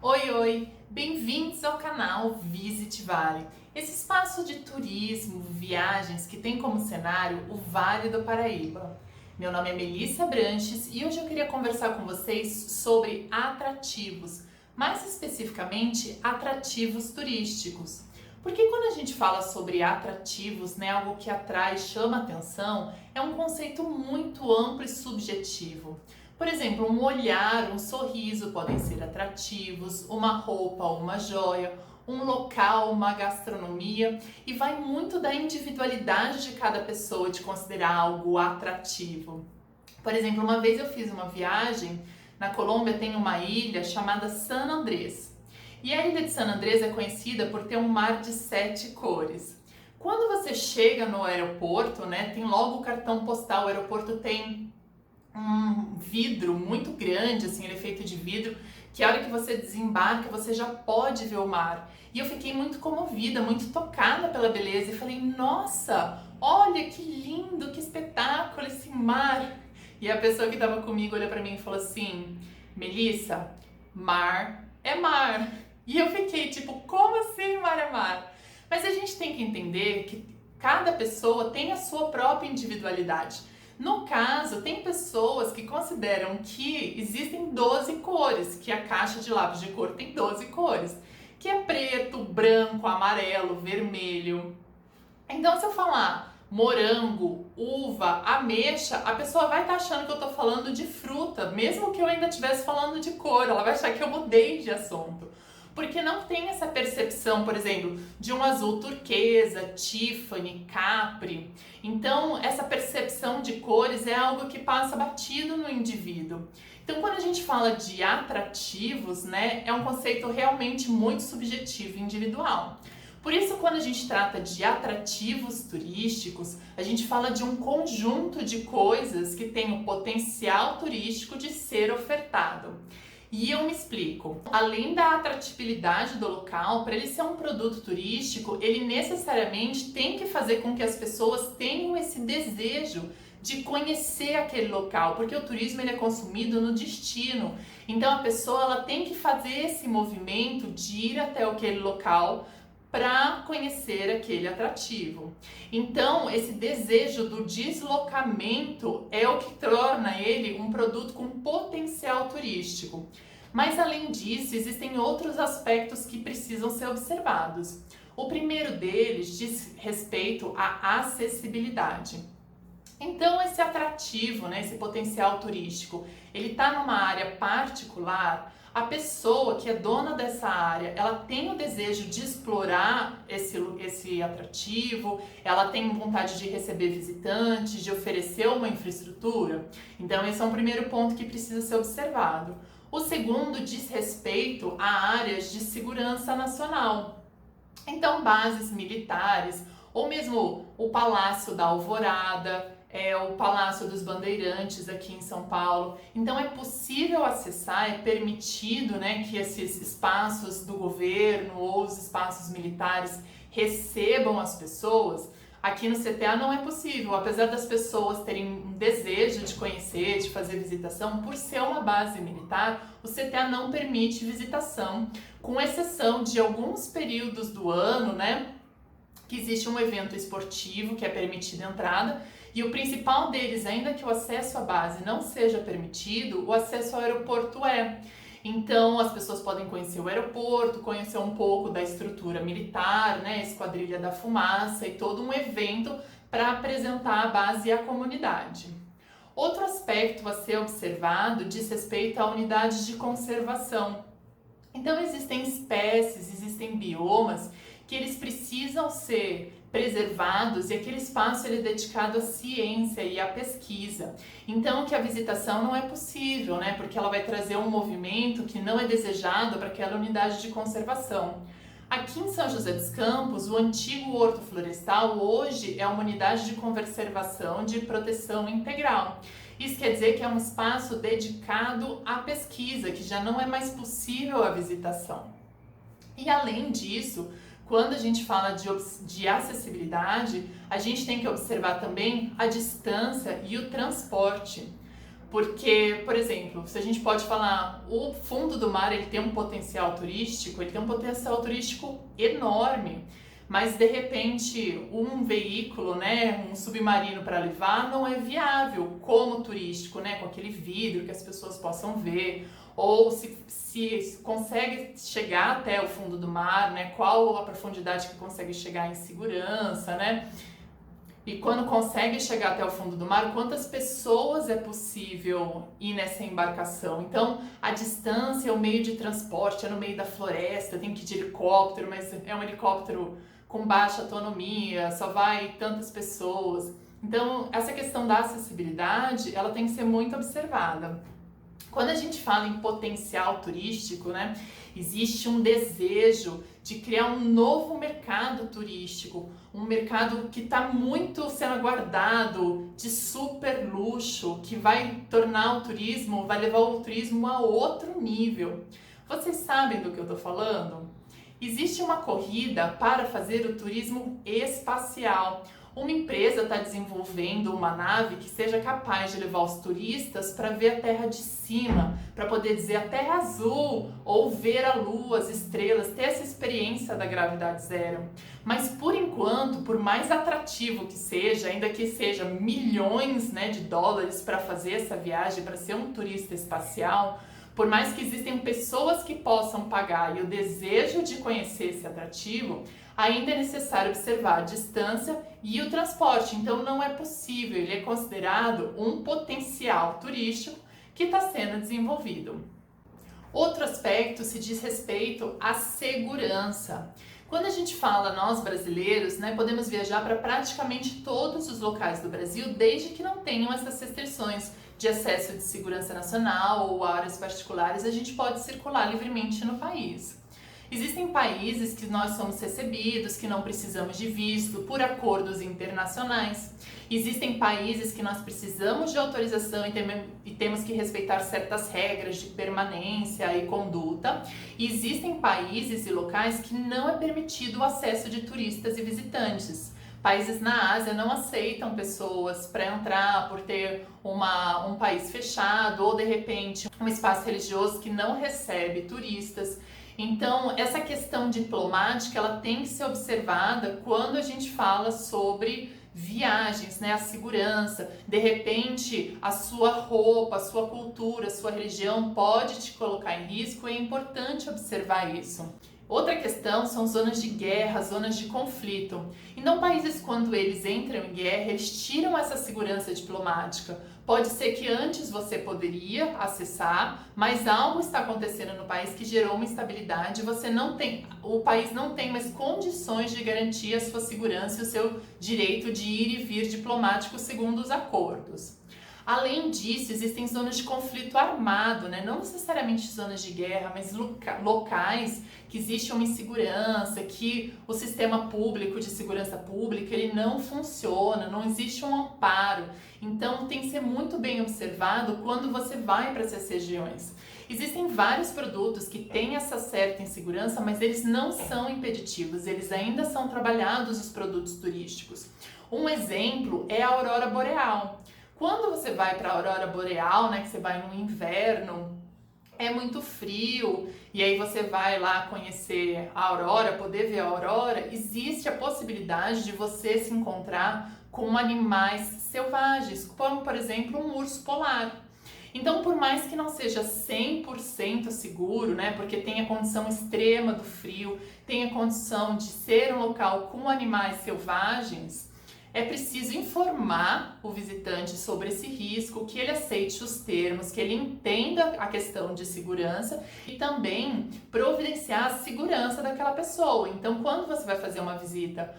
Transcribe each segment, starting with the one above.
Oi, oi! Bem-vindos ao canal Visit Vale, esse espaço de turismo, viagens que tem como cenário o Vale do Paraíba. Meu nome é Melissa Branches e hoje eu queria conversar com vocês sobre atrativos, mais especificamente atrativos turísticos. Porque quando a gente fala sobre atrativos, né, algo que atrai, chama atenção, é um conceito muito amplo e subjetivo. Por exemplo, um olhar, um sorriso podem ser atrativos, uma roupa, uma joia, um local, uma gastronomia, e vai muito da individualidade de cada pessoa de considerar algo atrativo. Por exemplo, uma vez eu fiz uma viagem, na Colômbia tem uma ilha chamada San Andrés. E a ilha de San Andrés é conhecida por ter um mar de 7 cores. Quando você chega no aeroporto, né, tem logo o cartão postal, o aeroporto tem um vidro muito grande, assim, ele é feito de vidro, que a hora que você desembarca, você já pode ver o mar. E eu fiquei muito comovida, muito tocada pela beleza e falei, nossa, olha que lindo, que espetáculo esse mar. E a pessoa que estava comigo olhou para mim e falou assim, Melissa, mar é mar. E eu fiquei tipo, como assim mar é mar? Mas a gente tem que entender que cada pessoa tem a sua própria individualidade. No caso, tem pessoas que consideram que existem 12 cores, que a caixa de lápis de cor tem 12 cores, que é preto, branco, amarelo, vermelho. Então, se eu falar morango, uva, ameixa, a pessoa vai estar achando que eu estou falando de fruta, mesmo que eu ainda estivesse falando de cor, ela vai achar que eu mudei de assunto. Porque não tem essa percepção, por exemplo, de um azul turquesa, Tiffany, Capri. Então, essa percepção de cores é algo que passa batido no indivíduo. Então, quando a gente fala de atrativos, né, é um conceito realmente muito subjetivo e individual. Por isso, quando a gente trata de atrativos turísticos, a gente fala de um conjunto de coisas que tem o potencial turístico de ser ofertado. E eu me explico. Além da atratividade do local, para ele ser um produto turístico, ele necessariamente tem que fazer com que as pessoas tenham esse desejo de conhecer aquele local, porque o turismo ele é consumido no destino. Então a pessoa ela tem que fazer esse movimento de ir até aquele local para conhecer aquele atrativo. Então, esse desejo do deslocamento é o que torna ele um produto com potencial turístico. Mas além disso, existem outros aspectos que precisam ser observados. O primeiro deles diz respeito à acessibilidade. Então, esse atrativo, né, esse potencial turístico, ele está numa área particular. A pessoa que é dona dessa área, ela tem o desejo de explorar esse atrativo, ela tem vontade de receber visitantes, de oferecer uma infraestrutura. Então, esse é um primeiro ponto que precisa ser observado. O segundo diz respeito a áreas de segurança nacional. Então, bases militares, ou mesmo o Palácio da Alvorada, o Palácio dos Bandeirantes aqui em São Paulo. Então é possível acessar, é permitido, né, que esses espaços do governo ou os espaços militares recebam as pessoas. Aqui no CTA não é possível, apesar das pessoas terem um desejo de conhecer, de fazer visitação, por ser uma base militar, o CTA não permite visitação, com exceção de alguns períodos do ano, né, que existe um evento esportivo que é permitida a entrada, e o principal deles, ainda que o acesso à base não seja permitido, o acesso ao aeroporto é. Então as pessoas podem conhecer o aeroporto, conhecer um pouco da estrutura militar, né, a Esquadrilha da Fumaça e todo um evento para apresentar a base à comunidade. Outro aspecto a ser observado diz respeito à unidade de conservação. Então existem espécies, existem biomas que eles precisam ser preservados e aquele espaço ele é dedicado à ciência e à pesquisa. Então que a visitação não é possível, né? Porque ela vai trazer um movimento que não é desejado para aquela unidade de conservação. Aqui em São José dos Campos, o antigo Horto Florestal hoje é uma unidade de conservação de proteção integral. Isso quer dizer que é um espaço dedicado à pesquisa, que já não é mais possível a visitação. E além disso, quando a gente fala de acessibilidade, a gente tem que observar também a distância e o transporte. Porque, por exemplo, se a gente pode falar, o fundo do mar ele tem um potencial turístico, enorme, mas de repente um veículo, né, um submarino para levar não é viável como turístico, né, com aquele vidro que as pessoas possam ver, ou se consegue chegar até o fundo do mar, né, qual a profundidade que consegue chegar em segurança, né? E quando consegue chegar até o fundo do mar, quantas pessoas é possível ir nessa embarcação? Então, a distância, o meio de transporte é no meio da floresta, tem que ir de helicóptero, mas é um helicóptero com baixa autonomia, só vai tantas pessoas. Então, essa questão da acessibilidade, ela tem que ser muito observada. Quando a gente fala em potencial turístico, né, existe um desejo de criar um novo mercado turístico, um mercado que está muito sendo aguardado, de super luxo, que vai tornar o turismo, vai levar o turismo a outro nível. Vocês sabem do que eu estou falando? Existe uma corrida para fazer o turismo espacial. Uma empresa está desenvolvendo uma nave que seja capaz de levar os turistas para ver a Terra de cima, para poder dizer a Terra azul, ou ver a Lua, as estrelas, ter essa experiência da gravidade zero. Mas por enquanto, por mais atrativo que seja, ainda que seja milhões, né, de dólares para fazer essa viagem, para ser um turista espacial, por mais que existem pessoas que possam pagar e o desejo de conhecer esse atrativo, ainda é necessário observar a distância e o transporte. Então não é possível, ele é considerado um potencial turístico que está sendo desenvolvido. Outro aspecto se diz respeito à segurança. Quando a gente fala nós brasileiros, né, podemos viajar para praticamente todos os locais do Brasil, desde que não tenham essas restrições de acesso de segurança nacional ou áreas particulares, a gente pode circular livremente no país. Existem países que nós somos recebidos, que não precisamos de visto por acordos internacionais. Existem países que nós precisamos de autorização e temos que respeitar certas regras de permanência e conduta. E existem países e locais que não é permitido o acesso de turistas e visitantes. Países na Ásia não aceitam pessoas para entrar por ter um país fechado ou de repente um espaço religioso que não recebe turistas. Então, essa questão diplomática, ela tem que ser observada quando a gente fala sobre viagens, né? A segurança. De repente, a sua roupa, a sua cultura, a sua religião pode te colocar em risco e é importante observar isso. Outra questão são zonas de guerra, zonas de conflito. Então, países, quando eles entram em guerra, eles tiram essa segurança diplomática. Pode ser que antes você poderia acessar, mas algo está acontecendo no país que gerou uma instabilidade, o país não tem mais condições de garantir a sua segurança e o seu direito de ir e vir diplomático segundo os acordos. Além disso, existem zonas de conflito armado, né? Não necessariamente zonas de guerra, mas locais que existe uma insegurança, que o sistema público de segurança pública ele não funciona, não existe um amparo. Então tem que ser muito bem observado quando você vai para essas regiões. Existem vários produtos que têm essa certa insegurança, mas eles não são impeditivos, eles ainda são trabalhados os produtos turísticos. Um exemplo é a aurora boreal. Quando você vai para a aurora boreal, né, que você vai no inverno, é muito frio, e aí você vai lá conhecer a aurora, poder ver a aurora, existe a possibilidade de você se encontrar com animais selvagens, como por exemplo um urso polar. Então, por mais que não seja 100% seguro, né, porque tem a condição extrema do frio, tem a condição de ser um local com animais selvagens, é preciso informar o visitante sobre esse risco, que ele aceite os termos, que ele entenda a questão de segurança e também providenciar a segurança daquela pessoa. Então, quando você vai fazer uma visita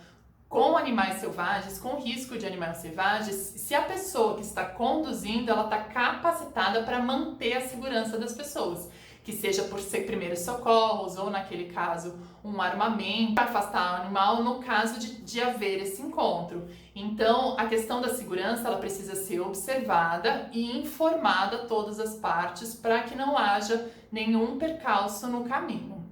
com animais selvagens, com risco de animais selvagens, se a pessoa que está conduzindo, ela está capacitada para manter a segurança das pessoas, que seja por ser primeiros socorros ou, naquele caso, um armamento para afastar o animal no caso de haver esse encontro. Então, a questão da segurança ela precisa ser observada e informada a todas as partes para que não haja nenhum percalço no caminho.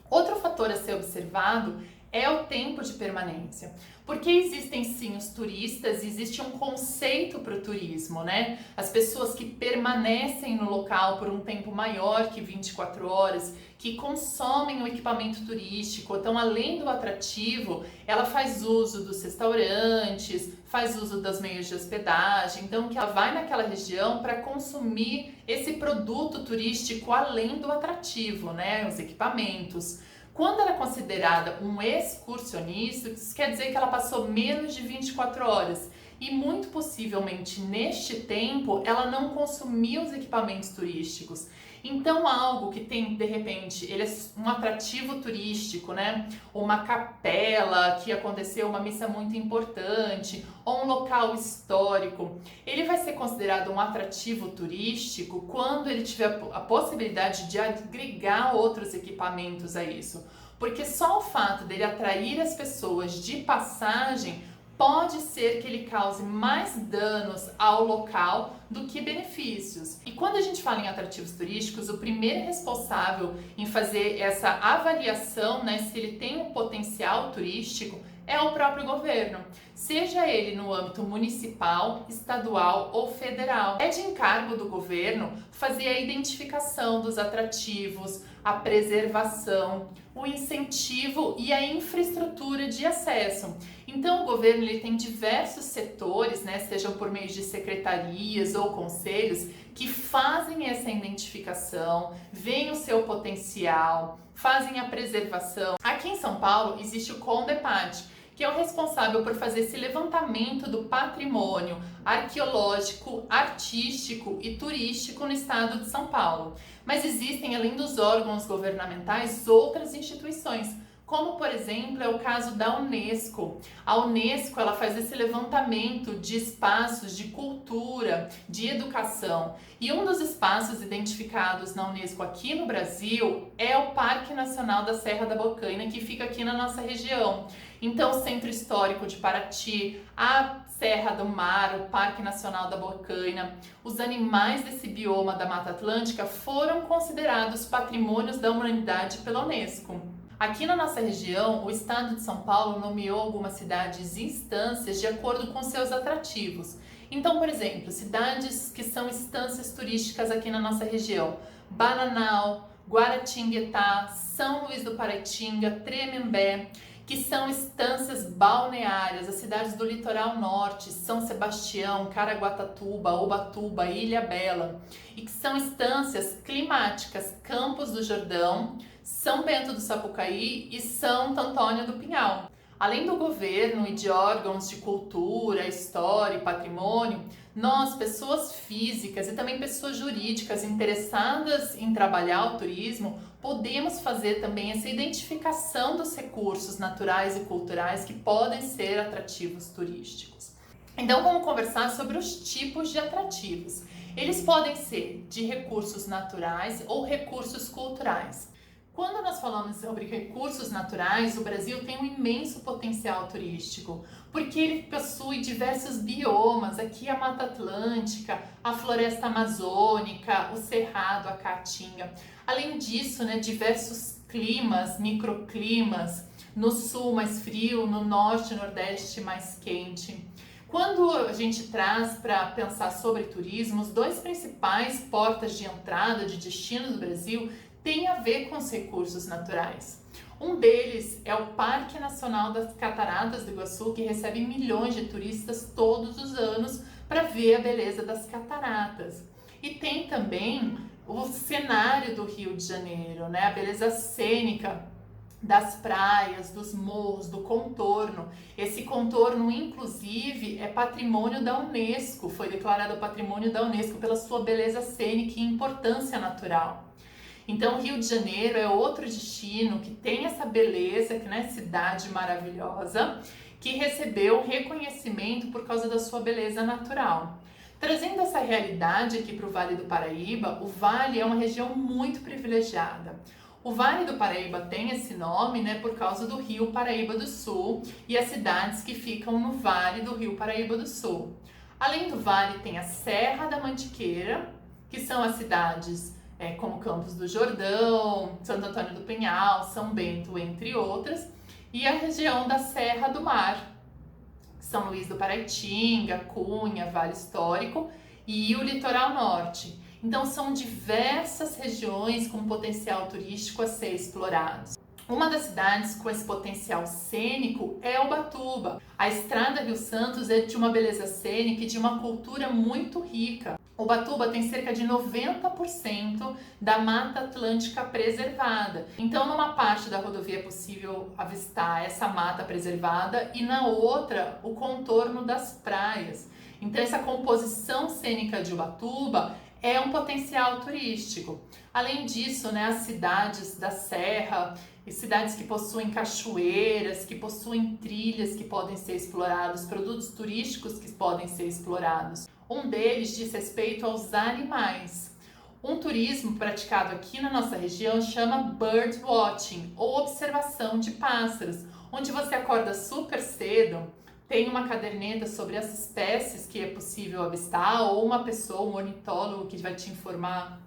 Outro fator a ser observado é o tempo de permanência. Porque existem sim os turistas, existe um conceito para o turismo, né? As pessoas que permanecem no local por um tempo maior que 24 horas, que consomem o equipamento turístico, então além do atrativo, ela faz uso dos restaurantes, faz uso dos meios de hospedagem, então que ela vai naquela região para consumir esse produto turístico além do atrativo, né? Os equipamentos. Quando ela é considerada um excursionista, isso quer dizer que ela passou menos de 24 horas e muito possivelmente neste tempo ela não consumiu os equipamentos turísticos. Então algo que tem, de repente, ele é um atrativo turístico, né? Uma capela que aconteceu uma missa muito importante, ou um local histórico, ele vai ser considerado um atrativo turístico quando ele tiver a possibilidade de agregar outros equipamentos a isso. Porque só o fato dele atrair as pessoas de passagem pode ser que ele cause mais danos ao local do que benefícios. E quando a gente fala em atrativos turísticos, o primeiro responsável em fazer essa avaliação, né, se ele tem um potencial turístico, é o próprio governo, seja ele no âmbito municipal, estadual ou federal. É de encargo do governo fazer a identificação dos atrativos, a preservação, o incentivo e a infraestrutura de acesso. Então o governo ele tem diversos setores, né, sejam por meio de secretarias ou conselhos, que fazem essa identificação, veem o seu potencial, fazem a preservação. Aqui em São Paulo existe o CONDEPAT, que é o responsável por fazer esse levantamento do patrimônio arqueológico, artístico e turístico no estado de São Paulo. Mas existem, além dos órgãos governamentais, outras instituições, como por exemplo é o caso da Unesco. A Unesco ela faz esse levantamento de espaços de cultura, de educação. E um dos espaços identificados na Unesco aqui no Brasil é o Parque Nacional da Serra da Bocaina, que fica aqui na nossa região. Então o Centro Histórico de Paraty, a Serra do Mar, o Parque Nacional da Bocaina, os animais desse bioma da Mata Atlântica foram considerados patrimônios da humanidade pela Unesco. Aqui na nossa região, o estado de São Paulo nomeou algumas cidades e instâncias de acordo com seus atrativos. Então, por exemplo, cidades que são instâncias turísticas aqui na nossa região: Bananal, Guaratinguetá, São Luís do Paraitinga, Tremembé, que são instâncias balneárias, as cidades do litoral norte, São Sebastião, Caraguatatuba, Ubatuba, Ilhabela, e que são instâncias climáticas, Campos do Jordão, São Bento do Sapucaí e Santo Antônio do Pinhal. Além do governo e de órgãos de cultura, história e patrimônio, nós, pessoas físicas e também pessoas jurídicas interessadas em trabalhar o turismo, podemos fazer também essa identificação dos recursos naturais e culturais que podem ser atrativos turísticos. Então, vamos conversar sobre os tipos de atrativos. Eles podem ser de recursos naturais ou recursos culturais. Quando nós falamos sobre recursos naturais, o Brasil tem um imenso potencial turístico, porque ele possui diversos biomas, aqui a Mata Atlântica, a Floresta Amazônica, o Cerrado, a Caatinga. Além disso, né, diversos climas, microclimas, no sul mais frio, no norte e nordeste mais quente. Quando a gente traz para pensar sobre turismo, os dois principais portas de entrada, de destino do Brasil, tem a ver com os recursos naturais. Um deles é o Parque Nacional das Cataratas do Iguaçu, que recebe milhões de turistas todos os anos para ver a beleza das cataratas. E tem também o cenário do Rio de Janeiro, né? A beleza cênica das praias, dos morros, do contorno. Esse contorno, inclusive, é patrimônio da Unesco, foi declarado patrimônio da Unesco pela sua beleza cênica e importância natural. Então, Rio de Janeiro é outro destino que tem essa beleza, que né, cidade maravilhosa, que recebeu reconhecimento por causa da sua beleza natural. Trazendo essa realidade aqui para o Vale do Paraíba, o Vale é uma região muito privilegiada. O Vale do Paraíba tem esse nome, né, por causa do Rio Paraíba do Sul e as cidades que ficam no Vale do Rio Paraíba do Sul. Além do Vale, tem a Serra da Mantiqueira, que são as cidades como Campos do Jordão, Santo Antônio do Pinhal, São Bento, entre outras. e a região da Serra do Mar, São Luís do Paraitinga, Cunha, Vale Histórico e o litoral norte. Então são diversas regiões com potencial turístico a ser explorados. Uma das cidades com esse potencial cênico é Ubatuba. A Estrada Rio Santos é de uma beleza cênica e de uma cultura muito rica. Ubatuba tem cerca de 90% da Mata Atlântica preservada. Então, numa parte da rodovia é possível avistar essa mata preservada e na outra o contorno das praias. Então, essa composição cênica de Ubatuba é um potencial turístico. Além disso, as cidades da Serra e cidades que possuem cachoeiras, que possuem trilhas que podem ser explorados, produtos turísticos que podem ser explorados. Um deles diz respeito aos animais. Um turismo praticado aqui na nossa região chama bird watching, ou observação de pássaros, onde você acorda super cedo, tem uma caderneta sobre as espécies que é possível avistar, ou uma pessoa, um ornitólogo que vai te informar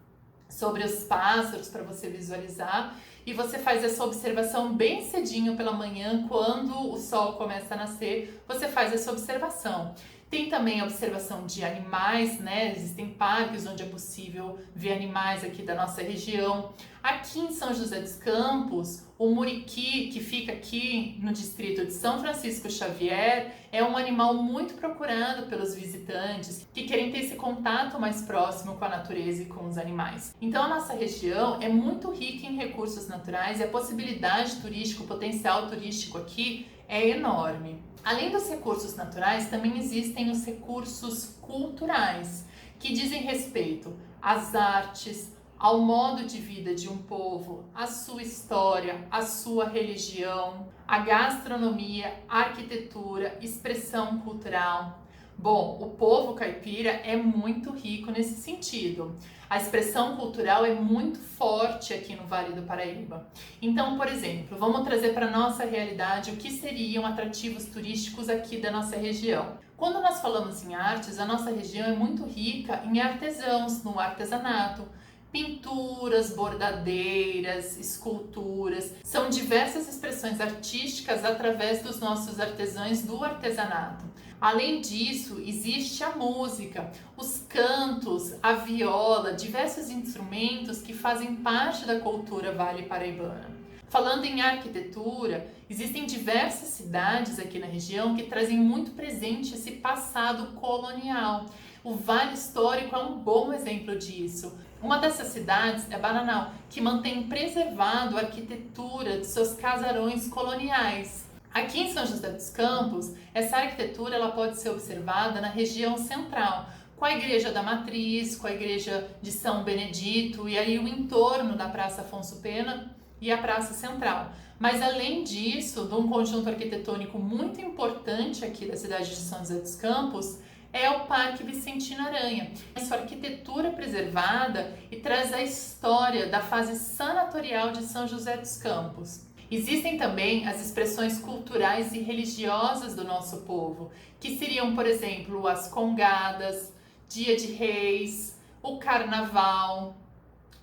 sobre os pássaros para você visualizar, e você faz essa observação bem cedinho pela manhã, quando o sol começa a nascer, você faz essa observação. Tem também a observação de animais, Existem parques onde é possível ver animais aqui da nossa região. Aqui em São José dos Campos, o muriqui, que fica aqui no distrito de São Francisco Xavier, é um animal muito procurado pelos visitantes que querem ter esse contato mais próximo com a natureza e com os animais. Então a nossa região é muito rica em recursos naturais e a possibilidade turística, o potencial turístico aqui é enorme. Além dos recursos naturais, também existem os recursos culturais, que dizem respeito às artes, ao modo de vida de um povo, à sua história, à sua religião, à gastronomia, à arquitetura, expressão cultural. Bom, o povo caipira é muito rico nesse sentido. A expressão cultural é muito forte aqui no Vale do Paraíba. Então, por exemplo, vamos trazer para a nossa realidade o que seriam atrativos turísticos aqui da nossa região. Quando nós falamos em artes, a nossa região é muito rica em artesãos, no artesanato. Pinturas, bordadeiras, esculturas, são diversas expressões artísticas através dos nossos artesãos do artesanato. Além disso, existe a música, os cantos, a viola, diversos instrumentos que fazem parte da cultura vale paraibana. Falando em arquitetura, existem diversas cidades aqui na região que trazem muito presente esse passado colonial. O Vale Histórico é um bom exemplo disso. Uma dessas cidades é Bananal, que mantém preservado a arquitetura de seus casarões coloniais. Aqui em São José dos Campos, essa arquitetura ela pode ser observada na região central, com a Igreja da Matriz, com a Igreja de São Benedito e aí o entorno da Praça Afonso Pena e a Praça Central. Mas além disso, de um conjunto arquitetônico muito importante aqui da cidade de São José dos Campos, é o Parque Vicentino Aranha. Sua arquitetura preservada e traz a história da fase sanatorial de São José dos Campos. Existem também as expressões culturais e religiosas do nosso povo, que seriam, por exemplo, as congadas, Dia de Reis, o Carnaval,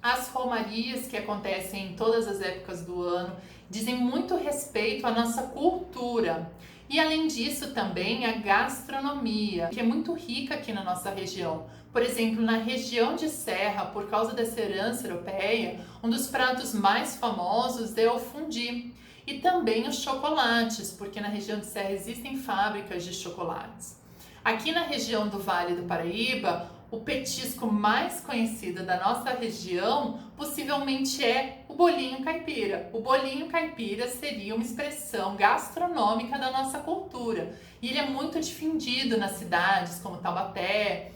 as romarias que acontecem em todas as épocas do ano, dizem muito respeito à nossa cultura. E além disso também a gastronomia, que é muito rica aqui na nossa região. Por exemplo, na região de Serra, por causa dessa herança europeia, um dos pratos mais famosos é o fundi. E também os chocolates, porque na região de Serra existem fábricas de chocolates. Aqui na região do Vale do Paraíba, o petisco mais conhecido da nossa região possivelmente é o bolinho caipira. O bolinho caipira seria uma expressão gastronômica da nossa cultura e ele é muito difundido nas cidades como Taubaté,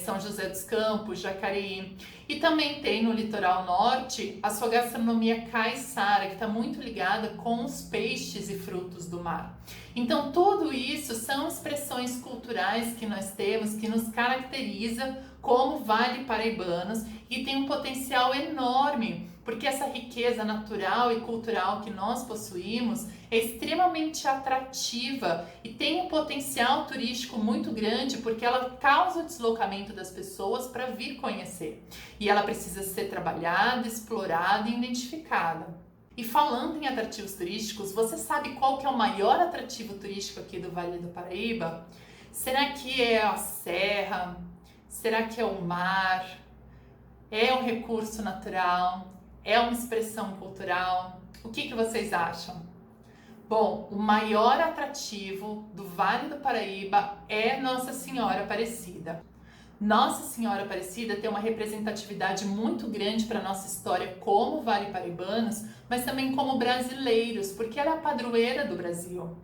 São José dos Campos, Jacareí. E também tem no litoral norte a sua gastronomia caiçara, que está muito ligada com os peixes e frutos do mar. Então tudo isso são expressões culturais que nós temos, que nos caracteriza como vale paraibanos e tem um potencial enorme, porque essa riqueza natural e cultural que nós possuímos é extremamente atrativa e tem um potencial turístico muito grande, porque ela causa o deslocamento das pessoas para vir conhecer. E ela precisa ser trabalhada, explorada e identificada. E falando em atrativos turísticos, você sabe qual que é o maior atrativo turístico aqui do Vale do Paraíba? Será que é a serra? Será que é o mar? É um recurso natural? É uma expressão cultural? O que vocês acham? Bom, o maior atrativo do Vale do Paraíba é Nossa Senhora Aparecida. Nossa Senhora Aparecida tem uma representatividade muito grande para a nossa história como Vale Paraibanos, mas também como brasileiros, porque ela é a padroeira do Brasil.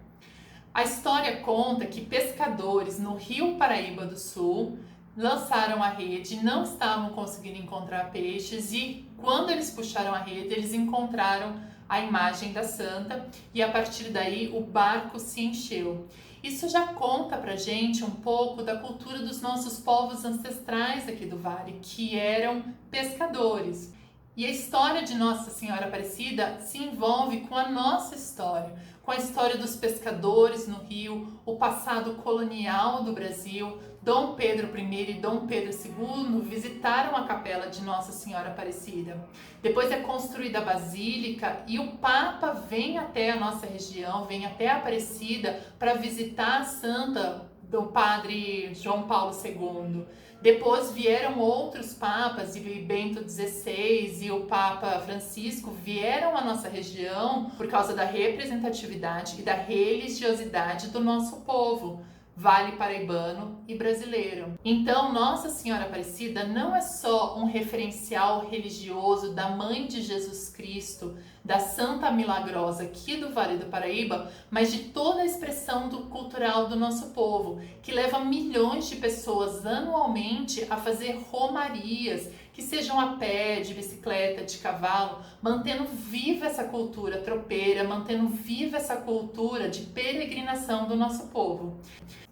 A história conta que pescadores no Rio Paraíba do Sul lançaram a rede, não estavam conseguindo encontrar peixes e quando eles puxaram a rede, eles encontraram a imagem da santa e a partir daí o barco se encheu. Isso já conta pra gente um pouco da cultura dos nossos povos ancestrais aqui do Vale, que eram pescadores. E a história de Nossa Senhora Aparecida se envolve com a nossa história, com a história dos pescadores no Rio, o passado colonial do Brasil. Dom Pedro I e Dom Pedro II visitaram a capela de Nossa Senhora Aparecida. Depois é construída a Basílica e o Papa vem até a nossa região, vem até a Aparecida para visitar a santa do padre João Paulo II. Depois vieram outros papas, e Bento XVI e o Papa Francisco vieram à nossa região por causa da representatividade e da religiosidade do nosso povo, Vale Paraibano e brasileiro. Então, Nossa Senhora Aparecida não é só um referencial religioso da Mãe de Jesus Cristo, da Santa Milagrosa aqui do Vale do Paraíba, mas de toda a expressão cultural do nosso povo, que leva milhões de pessoas anualmente a fazer romarias, que sejam a pé, de bicicleta, de cavalo, mantendo viva essa cultura tropeira, mantendo viva essa cultura de peregrinação do nosso povo.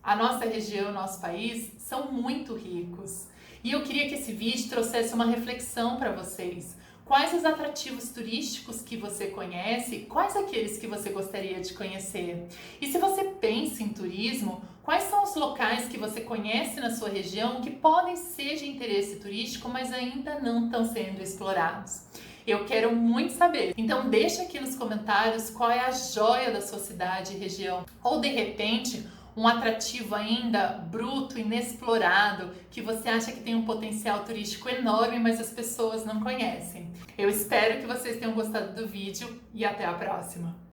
A nossa região, o nosso país são muito ricos. E eu queria que esse vídeo trouxesse uma reflexão para vocês. Quais os atrativos turísticos que você conhece? Quais aqueles que você gostaria de conhecer? E se você pensa em turismo, quais são os locais que você conhece na sua região que podem ser de interesse turístico, mas ainda não estão sendo explorados? Eu quero muito saber. Então deixa aqui nos comentários qual é a joia da sua cidade e região. Ou de repente, um atrativo ainda bruto, inexplorado, que você acha que tem um potencial turístico enorme, mas as pessoas não conhecem. Eu espero que vocês tenham gostado do vídeo e até a próxima!